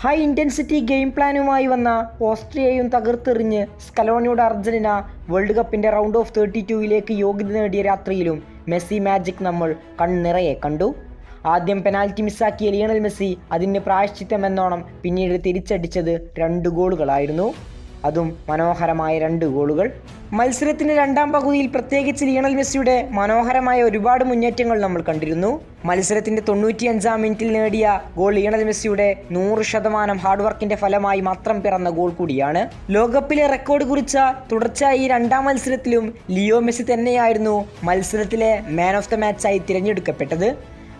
High intensity game പ്ലാനുമായി വന്ന ഓസ്ട്രിയയും തകർത്തെറിഞ്ഞ് സ്കലോണിയുടെ Argentina world കപ്പിൻ്റെ round of 32 യോഗ്യത നേടിയ രാത്രിയിലും മെസ്സി മാജിക് നമ്മൾ കൺനിറയെ കണ്ടു. ആദ്യം പെനാൽറ്റി മിസ്സാക്കിയ ലിയണൽ മെസ്സി അതിന് പ്രായശ്ചിത്തമെന്നോണം പിന്നീട് തിരിച്ചടിച്ചത് 2 ഗോളുകളായിരുന്നു. അതും മനോഹരമായ 2 ഗോളുകൾ. മത്സരത്തിൻ്റെ രണ്ടാം പകുതിയിൽ പ്രത്യേകിച്ച് ലിയണൽ മെസ്സിയുടെ മനോഹരമായ ഒരുപാട് മുന്നേറ്റങ്ങൾ നമ്മൾ കണ്ടിരുന്നു. മത്സരത്തിൻ്റെ 95-ാം മിനിറ്റിൽ നേടിയ ഗോൾ ലിയണൽ മെസ്സിയുടെ 100% ഹാർഡ് വർക്കിൻ്റെ ഫലമായി മാത്രം പിറന്ന ഗോൾ കൂടിയാണ്. ലോകകപ്പിലെ റെക്കോർഡ് കുറിച്ച തുടർച്ചയായി രണ്ടാം മത്സരത്തിലും ലിയോ മെസ്സി തന്നെയായിരുന്നു മത്സരത്തിലെ മാൻ ഓഫ് ദ മാച്ചായി തിരഞ്ഞെടുക്കപ്പെട്ടത്.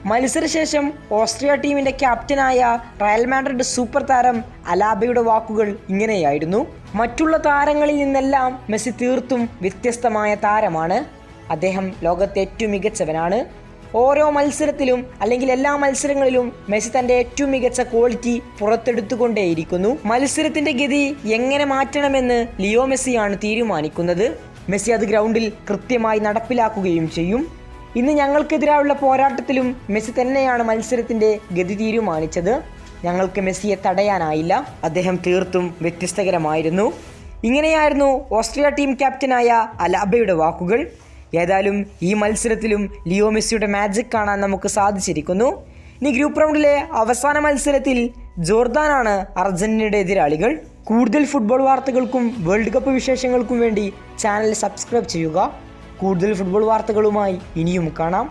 മത്സരശേഷം ഓസ്ട്രിയ ടീമിൻ്റെ ക്യാപ്റ്റനായ റയൽ മാഡ്രിഡ് സൂപ്പർ താരം അലാബയുടെ വാക്കുകൾ ഇങ്ങനെയായിരുന്നു: മറ്റുള്ള താരങ്ങളിൽ നിന്നെല്ലാം മെസ്സി തീർത്തും വ്യത്യസ്തമായ താരമാണ്. അദ്ദേഹം ലോകത്തെ ഏറ്റവും മികച്ചവനാണ്. ഓരോ മത്സരത്തിലും അല്ലെങ്കിൽ എല്ലാ മത്സരങ്ങളിലും മെസ്സി തൻ്റെ ഏറ്റവും മികച്ച ക്വാളിറ്റി പുറത്തെടുത്തുകൊണ്ടേയിരിക്കുന്നു. മത്സരത്തിൻ്റെ ഗതി എങ്ങനെ മാറ്റണമെന്ന് ലിയോ മെസ്സിയാണ് തീരുമാനിക്കുന്നത്. മെസ്സി അത് ഗ്രൗണ്ടിൽ കൃത്യമായി നടപ്പിലാക്കുകയും ചെയ്യും. ഇന്ന് ഞങ്ങൾക്കെതിരായുള്ള പോരാട്ടത്തിലും മെസ്സി തന്നെയാണ് മത്സരത്തിൻ്റെ ഗതി തീരുമാനിച്ചത്. ഞങ്ങൾക്ക് മെസ്സിയെ തടയാനായില്ല. അദ്ദേഹം തീർത്തും വ്യത്യസ്തകരമായിരുന്നു. ഇങ്ങനെയായിരുന്നു ഓസ്ട്രിയ ടീം ക്യാപ്റ്റനായ അലാബയുടെ വാക്കുകൾ. ഏതായാലും ഈ മത്സരത്തിലും ലിയോ മെസ്സിയുടെ മാജിക് കാണാൻ നമുക്ക് സാധിച്ചിരിക്കുന്നു. ഇനി ഗ്രൂപ്പ് റൗണ്ടിലെ അവസാന മത്സരത്തിൽ ജോർദാനാണ് അർജന്റീനയുടെ എതിരാളികൾ. കൂടുതൽ ഫുട്ബോൾ വാർത്തകൾക്കും വേൾഡ് കപ്പ് വിശേഷങ്ങൾക്കും വേണ്ടി ചാനൽ സബ്സ്ക്രൈബ് ചെയ്യുക. കൂടുതൽ ഫുട്ബോൾ വാർത്തകളുമായി ഇനിയും കാണാം.